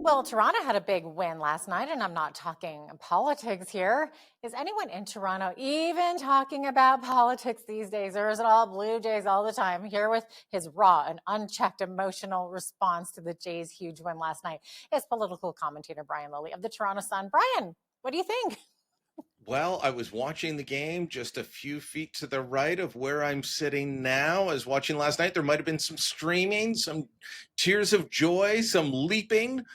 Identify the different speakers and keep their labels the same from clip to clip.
Speaker 1: Well, Toronto had a big win last night, and I'm not talking politics here. Is anyone in Toronto even talking about politics these days, or is it all Blue Jays all the time? Here with his raw and unchecked emotional response to the Jays' huge win last night is political commentator Brian Lilley of the Toronto Sun. Brian, what do you think?
Speaker 2: Well, I was watching the game just a few feet to the right of where I'm sitting now. I was watching last night. There might have been some screaming, some tears of joy, some leaping.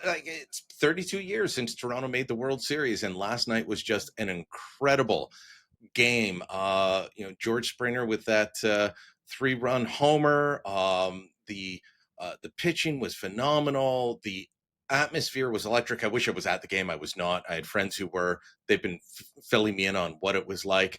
Speaker 2: It's 32 years since Toronto made the World Series, and last night was just an incredible game. George Springer with that three-run homer. The pitching was phenomenal. The atmosphere was electric. I wish I was at the game. I was not. I had friends who were. They've been filling me in on what it was like.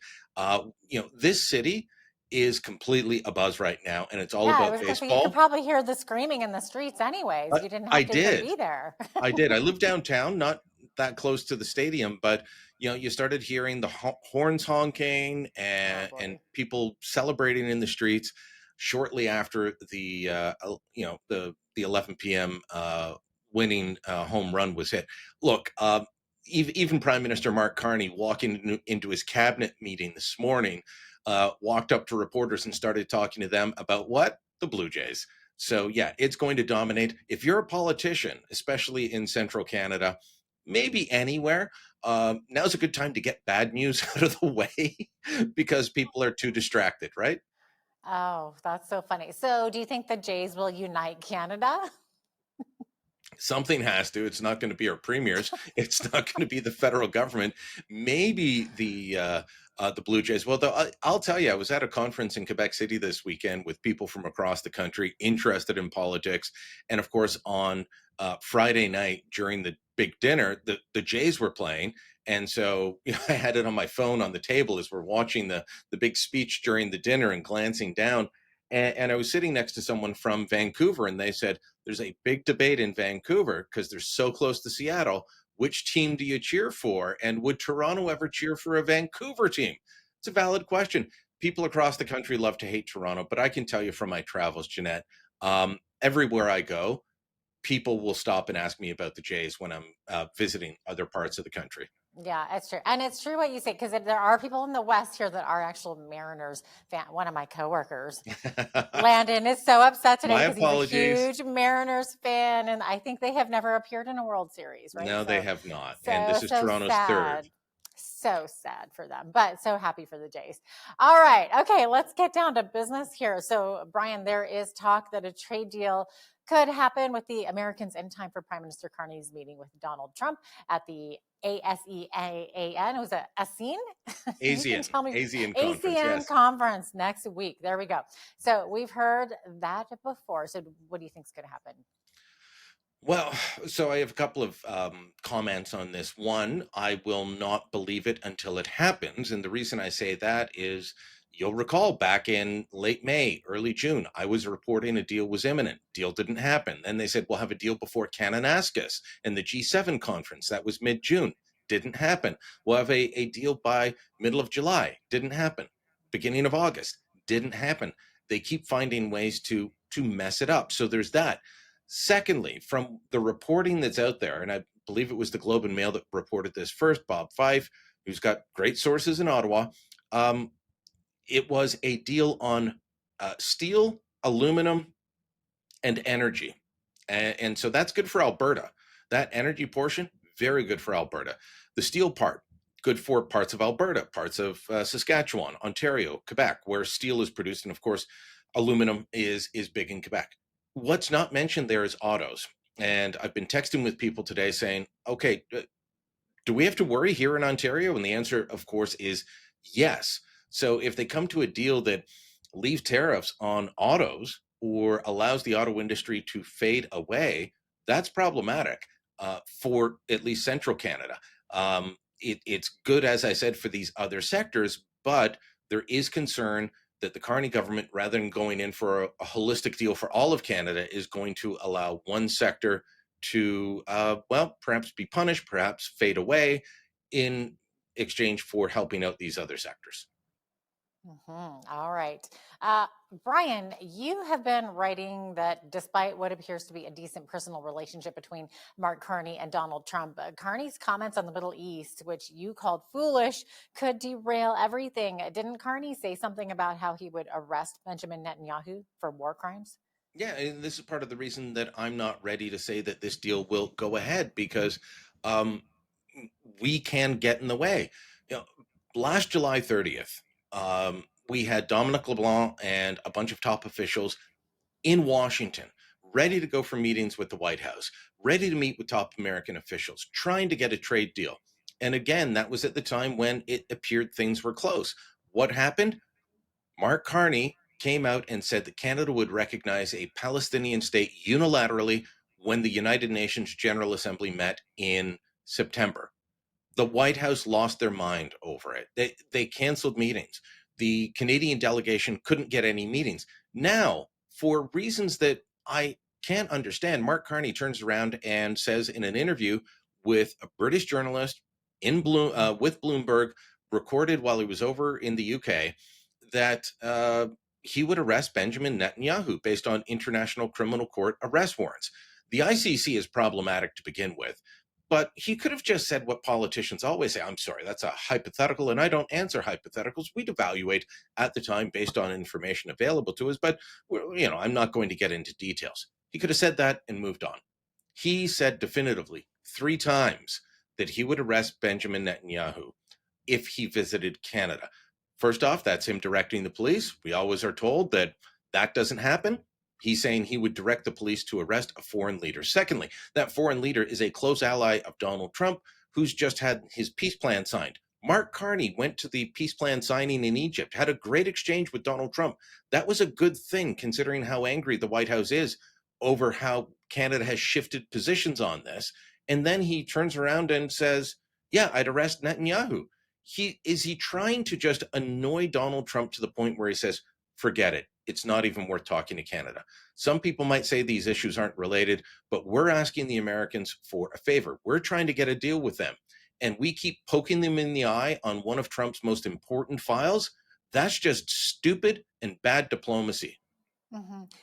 Speaker 2: This city is completely abuzz right now, and it's all
Speaker 1: Yeah, I
Speaker 2: about
Speaker 1: was going to say you could
Speaker 2: baseball.
Speaker 1: probably hear the screaming in the streets anyways.
Speaker 2: I,
Speaker 1: You didn't
Speaker 2: I
Speaker 1: have to even
Speaker 2: did.
Speaker 1: be there.
Speaker 2: I did. I live downtown, not that close to the stadium, but you started hearing the horns honking
Speaker 1: Oh
Speaker 2: and
Speaker 1: boy.
Speaker 2: people celebrating in the streets shortly after the 11 p.m. Winning home run was hit. Look, even Prime Minister Mark Carney walking into his cabinet meeting this morning walked up to reporters and started talking to them about what? The Blue Jays. So, yeah, it's going to dominate. If you're a politician, especially in central Canada, maybe anywhere, now's a good time to get bad news out of the way because people are too distracted, right?
Speaker 1: Oh, that's so funny. So, do you think the Jays will unite Canada?
Speaker 2: Something has to. It's not going to be our premiers. It's not going to be the federal government. Maybe the Blue Jays. Well, though, I'll tell you, I was at a conference in Quebec City this weekend with people from across the country interested in politics, and of course, on Friday night during the big dinner, the Jays were playing, and so I had it on my phone on the table as we're watching the big speech during the dinner and glancing down. And I was sitting next to someone from Vancouver, and they said, there's a big debate in Vancouver because they're so close to Seattle. Which team do you cheer for? And would Toronto ever cheer for a Vancouver team? It's a valid question. People across the country love to hate Toronto, but I can tell you from my travels, Jeanette, everywhere I go, people will stop and ask me about the Jays when I'm visiting other parts of the country.
Speaker 1: Yeah, it's true. And it's true what you say, because there are people in the West here that are actual Mariners fan. One of my coworkers, Landon, is so upset today
Speaker 2: My
Speaker 1: because he's a
Speaker 2: apologies.
Speaker 1: huge Mariners fan. And I think they have never appeared in a World Series, right?
Speaker 2: No, they
Speaker 1: So,
Speaker 2: have not. And
Speaker 1: so,
Speaker 2: this is
Speaker 1: so
Speaker 2: Toronto's third.
Speaker 1: sad. So sad for them, but so happy for the Jays. All right. Okay. Let's get down to business here. So, Brian, there is talk that a trade deal could happen with the Americans in time for Prime Minister Carney's meeting with Donald Trump at the ASEAN. It was a ASEAN. You can tell me.
Speaker 2: Asian conference,
Speaker 1: ASEAN
Speaker 2: yes.
Speaker 1: conference next week. There we go. So we've heard that before. So what do you think is going to happen?
Speaker 2: Well, so I have a couple of comments on this. One, I will not believe it until it happens. And the reason I say that is you'll recall back in late May, early June, I was reporting a deal was imminent. Deal didn't happen. Then they said, we'll have a deal before Kananaskis and the G7 conference. That was mid-June. Didn't happen. We'll have a deal by middle of July. Didn't happen. Beginning of August. Didn't happen. They keep finding ways to mess it up. So there's that. Secondly, from the reporting that's out there, and I believe it was the Globe and Mail that reported this first, Bob Fife, who's got great sources in Ottawa, it was a deal on steel, aluminum, and energy. And so that's good for Alberta. That energy portion, very good for Alberta. The steel part, good for parts of Alberta, parts of Saskatchewan, Ontario, Quebec, where steel is produced. And of course, aluminum is big in Quebec. What's not mentioned there is autos. And I've been texting with people today saying, okay, do we have to worry here in Ontario? And the answer, of course, is yes. So if they come to a deal that leaves tariffs on autos or allows the auto industry to fade away, that's problematic for at least central Canada. It's good, as I said, for these other sectors, but there is concern that the Carney government, rather than going in for a holistic deal for all of Canada, is going to allow one sector to, perhaps be punished, perhaps fade away in exchange for helping out these other sectors.
Speaker 1: All right. Uh, Brian, you have been writing that despite what appears to be a decent personal relationship between Mark Carney and Donald Trump, Carney's comments on the Middle East, which you called foolish, could derail everything. Didn't Carney say something about how he would arrest Benjamin Netanyahu for war crimes?
Speaker 2: Yeah, and this is part of the reason that I'm not ready to say that this deal will go ahead because um, we can get in the way. You know, last July 30th, we had Dominic LeBlanc and a bunch of top officials in Washington, ready to go for meetings with the White House, ready to meet with top American officials, trying to get a trade deal. And again, that was at the time when it appeared things were close. What happened? Mark Carney came out and said that Canada would recognize a Palestinian state unilaterally when the United Nations General Assembly met in September. The White House lost their mind over it. They canceled meetings. The Canadian delegation couldn't get any meetings. Now, for reasons that I can't understand, Mark Carney turns around and says in an interview with a British journalist with Bloomberg, recorded while he was over in the UK, that he would arrest Benjamin Netanyahu based on International Criminal Court arrest warrants. The ICC is problematic to begin with, but he could have just said what politicians always say: I'm sorry, that's a hypothetical, and I don't answer hypotheticals. We'd evaluate at the time based on information available to us, but I'm not going to get into details. He could have said that and moved on. He said definitively 3 times that he would arrest Benjamin Netanyahu if he visited Canada. First off, that's him directing the police. We always are told that that doesn't happen. He's saying he would direct the police to arrest a foreign leader. Secondly, that foreign leader is a close ally of Donald Trump, who's just had his peace plan signed. Mark Carney went to the peace plan signing in Egypt, had a great exchange with Donald Trump. That was a good thing, considering how angry the White House is over how Canada has shifted positions on this. And then he turns around and says, yeah, I'd arrest Netanyahu. He trying to just annoy Donald Trump to the point where he says, forget it. It's not even worth talking to Canada. Some people might say these issues aren't related, but we're asking the Americans for a favor. We're trying to get a deal with them. And we keep poking them in the eye on one of Trump's most important files. That's just stupid and bad diplomacy.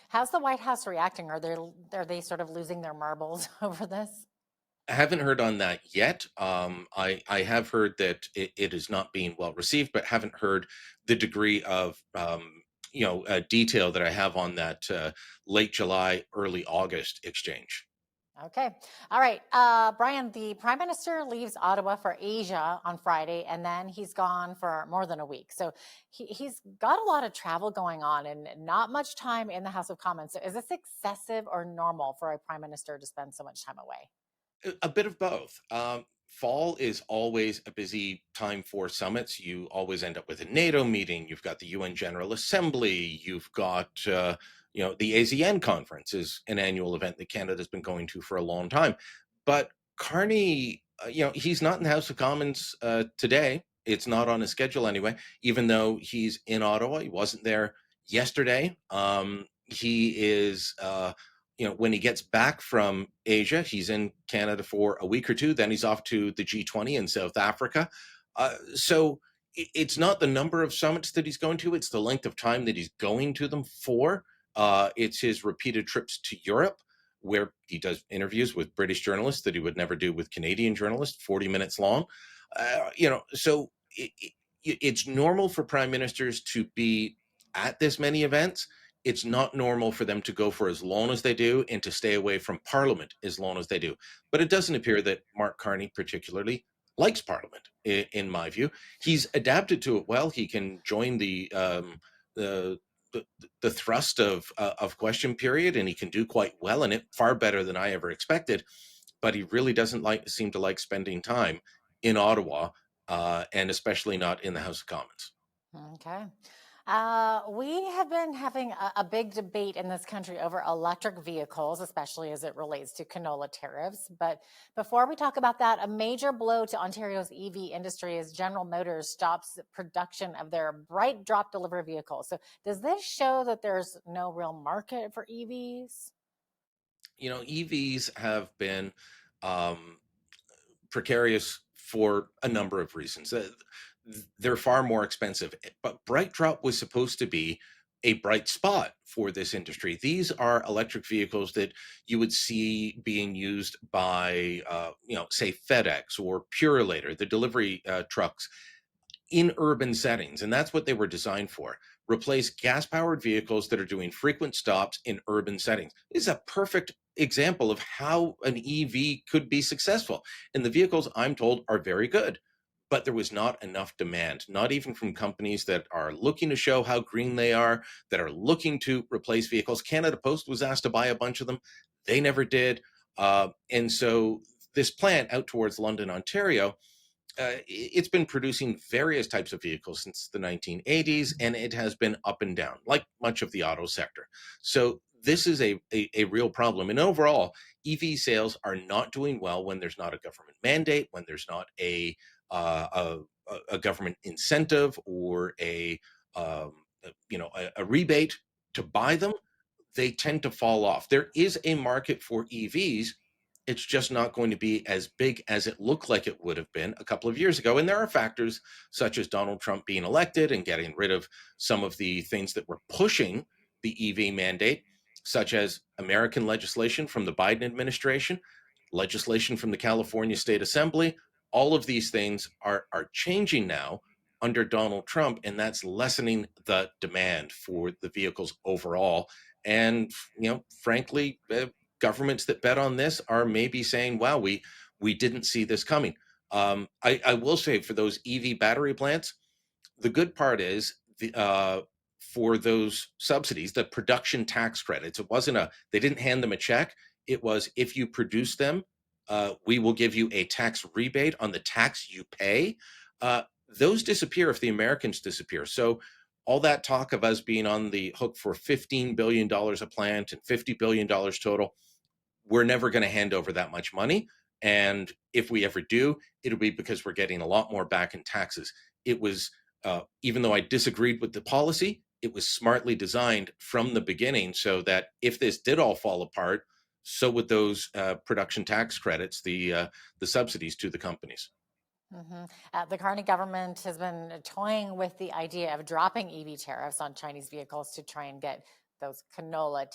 Speaker 1: How's the White House reacting? Are they sort of losing their marbles over this?
Speaker 2: I haven't heard on that yet. I have heard that it is not being well received, but haven't heard the degree of detail that I have on that late July, early August exchange.
Speaker 1: Okay. All right. Brian, the prime minister leaves Ottawa for Asia on Friday, and then he's gone for more than a week. So he's got a lot of travel going on and not much time in the House of Commons. So is this excessive or normal for a prime minister to spend so much time away?
Speaker 2: A bit of both. Fall is always a busy time for summits. You always end up with a NATO meeting. You've got the UN General Assembly. You've got, the ASEAN conference is an annual event that Canada's been going to for a long time. But Carney, he's not in the House of Commons today. It's not on his schedule anyway, even though he's in Ottawa. He wasn't there yesterday. He is. When he gets back from Asia, he's in Canada for a week or two. Then he's off to the G20 in South Africa. So it's not the number of summits that he's going to, it's the length of time that he's going to them for. It's his repeated trips to Europe, where he does interviews with British journalists that he would never do with Canadian journalists, 40 minutes long. So it's normal for prime ministers to be at this many events. It's not normal for them to go for as long as they do and to stay away from Parliament as long as they do. But it doesn't appear that Mark Carney particularly likes Parliament, in my view. He's adapted to it well. He can join the the thrust of question period, and he can do quite well in it, far better than I ever expected. But he really doesn't seem to like spending time in Ottawa, and especially not in the House of Commons.
Speaker 1: Okay. We have been having a big debate in this country over electric vehicles, especially as it relates to canola tariffs. But before we talk about that, a major blow to Ontario's EV industry is General Motors stops production of their bright drop delivery vehicles. So, does this show that there's no real market for EVs?
Speaker 2: EVs have been um, precarious for a number of reasons. they're far more expensive. But Bright Drop was supposed to be a bright spot for this industry. These are electric vehicles that you would see being used by, say FedEx or Purolator, the delivery trucks in urban settings. And that's what they were designed for. Replace gas powered vehicles that are doing frequent stops in urban settings. This is a perfect example of how an EV could be successful. And the vehicles, I'm told, are very good. But there was not enough demand, not even from companies that are looking to show how green they are, that are looking to replace vehicles. Canada Post was asked to buy a bunch of them. They never did. And so this plant out towards London, Ontario, it's been producing various types of vehicles since the 1980s, and it has been up and down, like much of the auto sector. So this is a real problem. And overall, EV sales are not doing well when there's not a government mandate, when there's not uh, a government incentive or um, a rebate to buy them. They tend to fall off. There is a market for EVs. It's just not going to be as big as it looked like it would have been a couple of years ago. And there are factors such as Donald Trump being elected and getting rid of some of the things that were pushing the EV mandate, such as American legislation from the Biden administration, legislation from the California State Assembly. All of these things are changing now under Donald Trump, and that's lessening the demand for the vehicles overall. And frankly, governments that bet on this are maybe saying, wow, we didn't see this coming. I will say, for those EV battery plants, the good part is for those subsidies, the production tax credits. It wasn't they didn't hand them a check. It was, if you produce them, we will give you a tax rebate on the tax you pay. Those disappear if the Americans disappear. So all that talk of us being on the hook for $15 billion a plant and $50 billion total, we're never going to hand over that much money. And if we ever do, it'll be because we're getting a lot more back in taxes. It was, even though I disagreed with the policy, it was smartly designed from the beginning so that if this did all fall apart, so would those production tax credits, the subsidies to the companies.
Speaker 1: The Carney government has been toying with the idea of dropping EV tariffs on Chinese vehicles to try and get those canola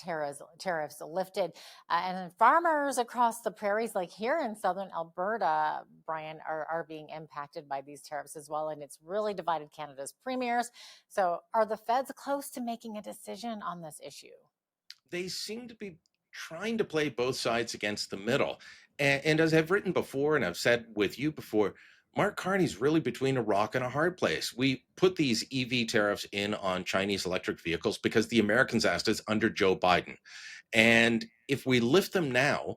Speaker 1: tariffs lifted. And farmers across the prairies, like here in southern Alberta, Brian, are being impacted by these tariffs as well. And it's really divided Canada's premiers. So are the feds close to making a decision on this issue?
Speaker 2: They seem to be trying to play both sides against the middle. And as I've written before, and I've said with you before, Mark Carney's really between a rock and a hard place. We put these EV tariffs in on Chinese electric vehicles because the Americans asked us under Joe Biden. And if we lift them now,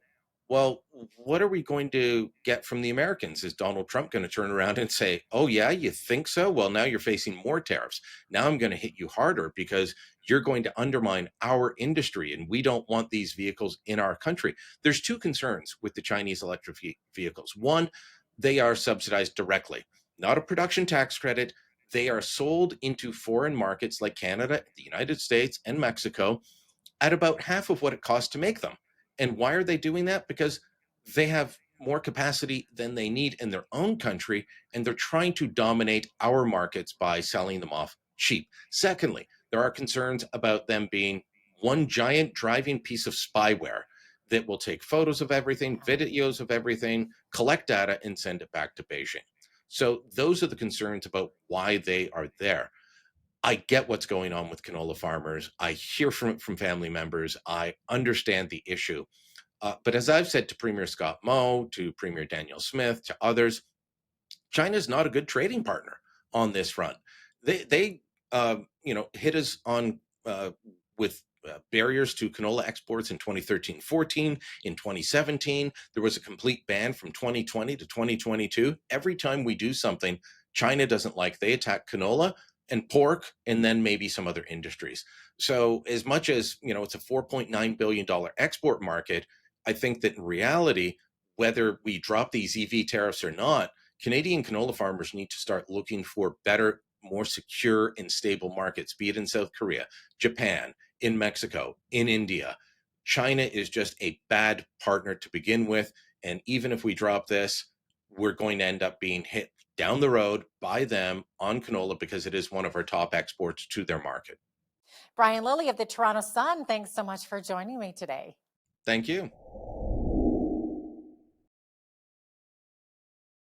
Speaker 2: well, what are we going to get from the Americans? Is Donald Trump going to turn around and say, oh, yeah, you think so? Well, now you're facing more tariffs. Now I'm going to hit you harder because you're going to undermine our industry, and we don't want these vehicles in our country. There's two concerns with the Chinese electric vehicles. One, they are subsidized directly, not a production tax credit. They are sold into foreign markets like Canada, the United States, and Mexico at about half of what it costs to make them. And why are they doing that? Because they have more capacity than they need in their own country, and they're trying to dominate our markets by selling them off cheap. Secondly, there are concerns about them being one giant driving piece of spyware that will take photos of everything, videos of everything, collect data, and send it back to Beijing. So those are the concerns about why they are there. I get what's going on with canola farmers. I hear from family members. I understand the issue. But as I've said to Premier Scott Moe, to Premier Danielle Smith, to others, China's not a good trading partner on this front. They hit us on with barriers to canola exports in 2013-14. In 2017, there was a complete ban from 2020 to 2022. Every time we do something China doesn't like, they attack canola and pork, and then maybe some other industries. So as much as it's a $4.9 billion export market, I think that in reality, whether we drop these EV tariffs or not, Canadian canola farmers need to start looking for better, more secure and stable markets, be it in South Korea, Japan, in Mexico, in India. China is just a bad partner to begin with. And even if we drop this, we're going to end up being hit down the road by them on canola because it is one of our top exports to their market.
Speaker 1: Brian Lilley of the Toronto Sun, thanks so much for joining me today.
Speaker 2: Thank you.